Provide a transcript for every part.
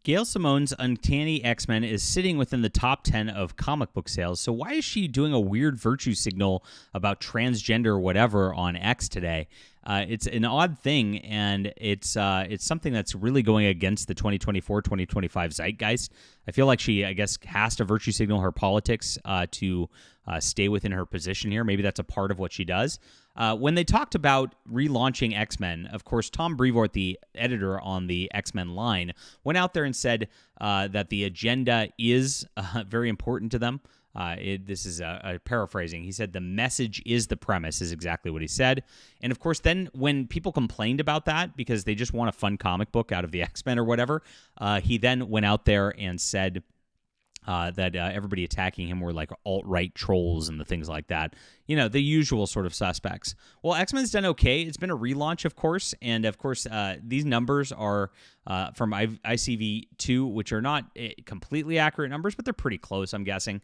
Gail Simone's Uncanny X-Men is sitting within the top 10 of comic book sales. So why is she doing a weird virtue signal about transgender or whatever on X today? It's an odd thing, and it's something that's really going against the 2024-2025 zeitgeist. I feel like she, I guess, has to virtue signal her politics to stay within her position here. Maybe that's a part of what she does. When they talked about relaunching X-Men, of course, Tom Brevoort, the editor on the X-Men line, went out there and said that the agenda is very important to them. This is a paraphrasing. He said the message is the premise is exactly what he said. And of course, then when people complained about that because they just want a fun comic book out of the X-Men or whatever, he then went out there and said that everybody attacking him were like alt-right trolls and the things like that. You know, the usual sort of suspects. Well, X-Men's done okay. It's been a relaunch, of course. And, of course, these numbers are from ICV2, which are not completely accurate numbers, but they're pretty close, I'm guessing,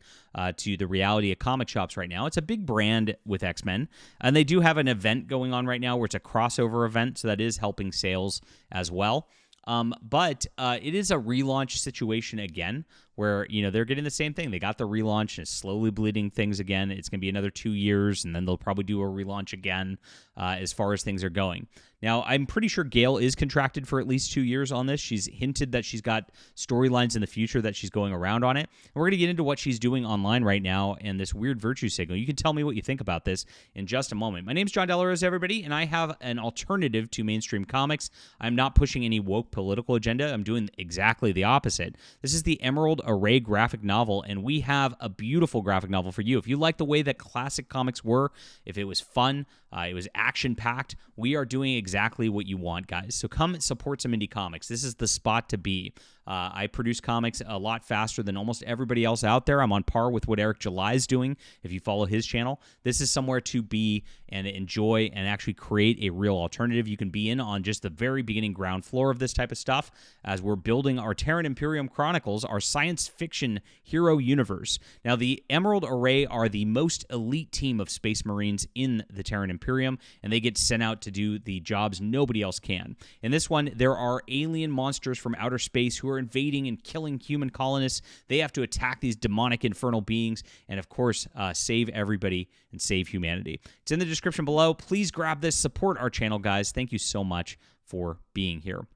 to the reality of comic shops right now. It's a big brand with X-Men. And they do have an event going on right now where it's a crossover event, so that is helping sales as well. But it is a relaunch situation again, where, you know, they're getting the same thing. They got the relaunch and it's slowly bleeding things again. It's going to be another 2 years, and then they'll probably do a relaunch again as far as things are going. Now, I'm pretty sure Gail is contracted for at least 2 years on this. She's hinted that she's got storylines in the future that she's going around on it. And we're going to get into what she's doing online right now and this weird virtue signal. You can tell me what you think about this in just a moment. My name's John Delarose, everybody, and I have an alternative to mainstream comics. I'm not pushing any woke political agenda. I'm doing exactly the opposite. This is the Emerald Array graphic novel, and we have a beautiful graphic novel for you. If you like the way that classic comics were, if it was fun, it was action-packed, we are doing exactly what you want, guys. So come and support some indie comics. This is the spot to be. I produce comics a lot faster than almost everybody else out there. I'm on par with what Eric July is doing, if you follow his channel. This is somewhere to be and enjoy and actually create a real alternative. You can be in on just the very beginning ground floor of this type of stuff as we're building our Terran Imperium Chronicles, our science fiction hero universe. Now, the Emerald Array are the most elite team of Space Marines in the Terran Imperium, and they get sent out to do the jobs nobody else can. In this one, there are alien monsters from outer space who are invading and killing human colonists. They have to attack these demonic infernal beings and, of course, save everybody and save humanity. It's in the description below. Please grab this. Support our channel, guys. Thank you so much for being here.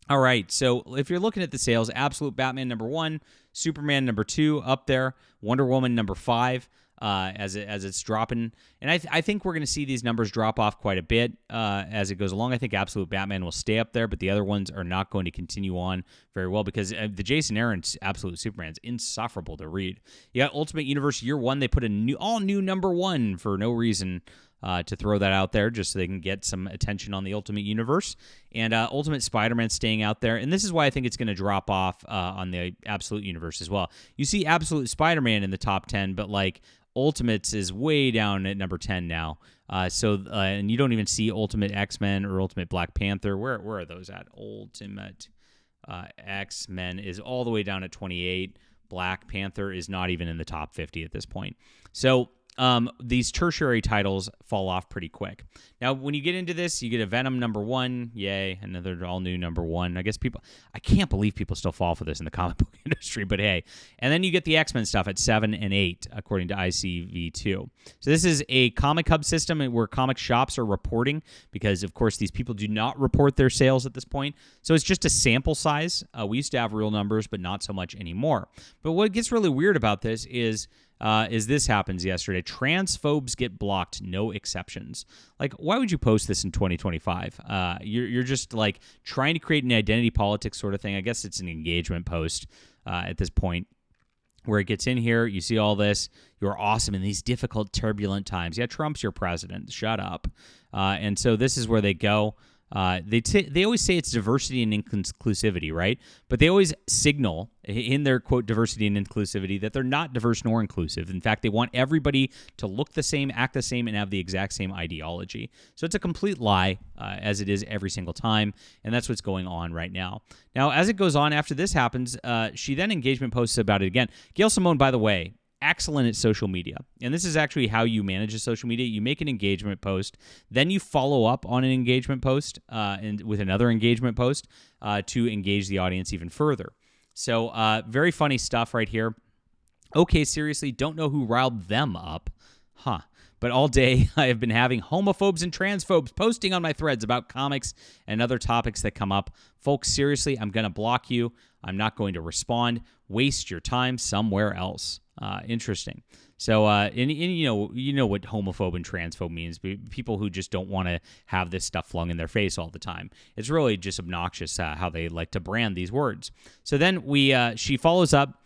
All right, so if you're looking at the sales, Absolute Batman #1, Superman #2 up there, Wonder Woman #5 as it's dropping. And I think we're going to see these numbers drop off quite a bit as it goes along. I think Absolute Batman will stay up there, but the other ones are not going to continue on very well because the Jason Aaron's Absolute Superman is insufferable to read. Yeah, Ultimate Universe Year 1, they put a all new #1 for no reason. To throw that out there just so they can get some attention on the Ultimate Universe. And Ultimate Spider-Man staying out there. And this is why I think it's going to drop off on the Absolute Universe as well. You see Absolute Spider-Man in the top 10, but like Ultimates is way down at number 10 now. And you don't even see Ultimate X-Men or Ultimate Black Panther. Where are those at? Ultimate X-Men is all the way down at 28. Black Panther is not even in the top 50 at this point. So these tertiary titles fall off pretty quick. Now, when you get into this, you get a Venom #1, yay, another all-new #1. I can't believe people still fall for this in the comic book industry, but hey. And then you get the X-Men stuff at 7 and 8, according to ICV2. So this is a comic hub system where comic shops are reporting because, of course, these people do not report their sales at this point. So it's just a sample size. We used to have real numbers, but not so much anymore. But what gets really weird about this is this happens yesterday. Transphobes get blocked, no exceptions. Like, why would you post this in 2025? You're just like trying to create an identity politics sort of thing. I guess it's an engagement post at this point where it gets in here. You see all this. You're awesome in these difficult, turbulent times. Yeah, Trump's your president. Shut up. And so this is where they go. They always say it's diversity and inclusivity, right? But they always signal in their, quote, diversity and inclusivity that they're not diverse nor inclusive. In fact, they want everybody to look the same, act the same, and have the exact same ideology. So it's a complete lie, as it is every single time, and that's what's going on right now. Now, as it goes on, after this happens, she then engagement posts about it again. Gail Simone, by the way, excellent at social media. And this is actually how you manage a social media. You make an engagement post, then you follow up on an engagement post and with another engagement post to engage the audience even further. So very funny stuff right here. Okay, seriously, don't know who riled them up. Huh. But all day, I have been having homophobes and transphobes posting on my threads about comics and other topics that come up. Folks, seriously, I'm going to block you. I'm not going to respond. Waste your time somewhere else. Interesting. So, and you know what homophobe and transphobe means. People who just don't want to have this stuff flung in their face all the time. It's really just obnoxious how they like to brand these words. So then she follows up.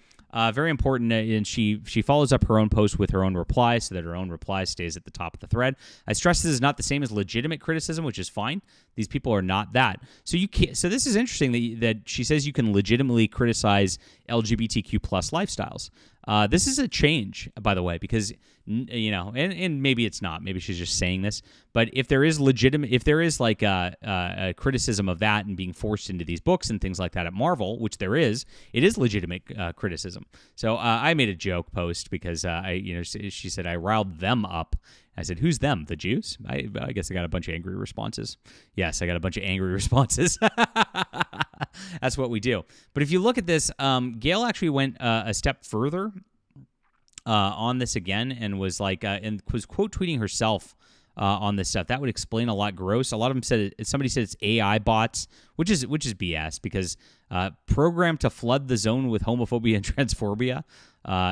Very important, and she follows up her own post with her own reply so that her own reply stays at the top of the thread. I stress this is not the same as legitimate criticism, which is fine. These people are not that. So you can't. So this is interesting that she says you can legitimately criticize LGBTQ plus lifestyles. This is a change, by the way, because and maybe it's not. Maybe she's just saying this. But if there is like a criticism of that and being forced into these books and things like that at Marvel, which there is, it is legitimate criticism. So I made a joke post because she said I riled them up. I said, who's them? The Jews? I guess I got a bunch of angry responses. Yes, I got a bunch of angry responses. That's what we do. But if you look at this, Gail actually went a step further on this again and was like, and was quote tweeting herself on this stuff. That would explain a lot. Gross. A lot of them said somebody said it's AI bots, which is BS because programmed to flood the zone with homophobia and transphobia.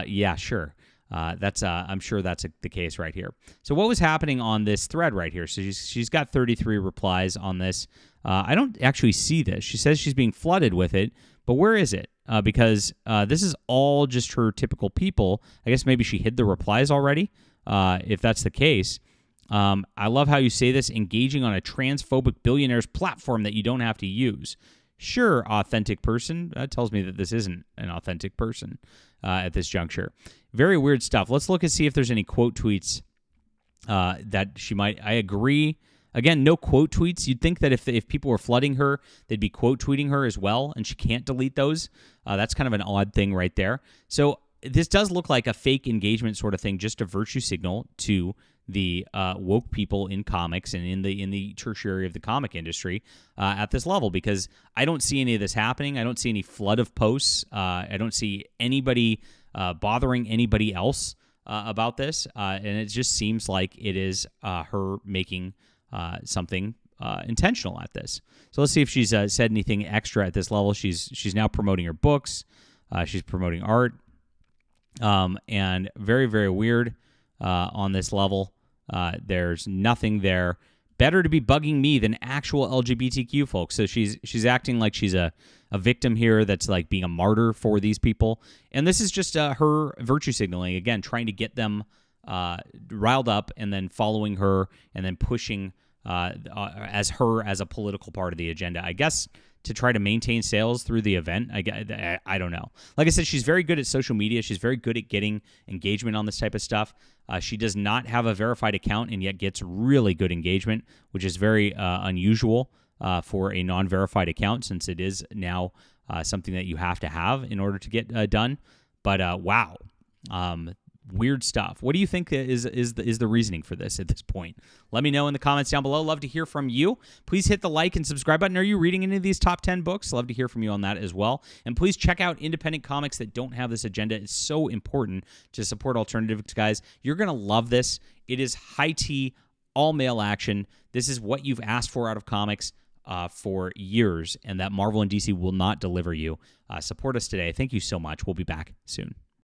Yeah, sure. I'm sure that's the case right here. So what was happening on this thread right here? So she's got 33 replies on this. I don't actually see this. She says she's being flooded with it, but where is it? Because this is all just her typical people. I guess maybe she hid the replies already, if that's the case. I love how you say this, engaging on a transphobic billionaire's platform that you don't have to use. Sure, authentic person. That tells me that this isn't an authentic person at this juncture. Very weird stuff. Let's look and see if there's any quote tweets that she might. I agree. Again, no quote tweets. You'd think that if people were flooding her, they'd be quote tweeting her as well, and she can't delete those. That's kind of an odd thing right there. So this does look like a fake engagement sort of thing, just a virtue signal to the woke people in comics and in the tertiary of the comic industry at this level, because I don't see any of this happening. I don't see any flood of posts. I don't see anybody bothering anybody else about this, and it just seems like it is her making something intentional at this. So let's see if she's said anything extra at this level. She's now promoting her books. She's promoting art, and very, very weird on this level. There's nothing there. Better to be bugging me than actual LGBTQ folks. So she's acting like she's a victim here that's like being a martyr for these people. And this is just her virtue signaling, again, trying to get them riled up and then following her and then pushing as a political part of the agenda. I guess to try to maintain sales through the event. I don't know. Like I said, she's very good at social media. She's very good at getting engagement on this type of stuff. She does not have a verified account and yet gets really good engagement, which is very unusual for a non-verified account, since it is now something that you have to have in order to get done. But wow. Weird stuff. What do you think is the reasoning for this at this point? Let me know in the comments down below. Love to hear from you. Please hit the like and subscribe button. Are you reading any of these top 10 books? Love to hear from you on that as well. And please check out independent comics that don't have this agenda. It's so important to support alternatives, guys. You're going to love this. It is high tea, all male action. This is what you've asked for out of comics for years, and that Marvel and DC will not deliver you. Support us today. Thank you so much. We'll be back soon.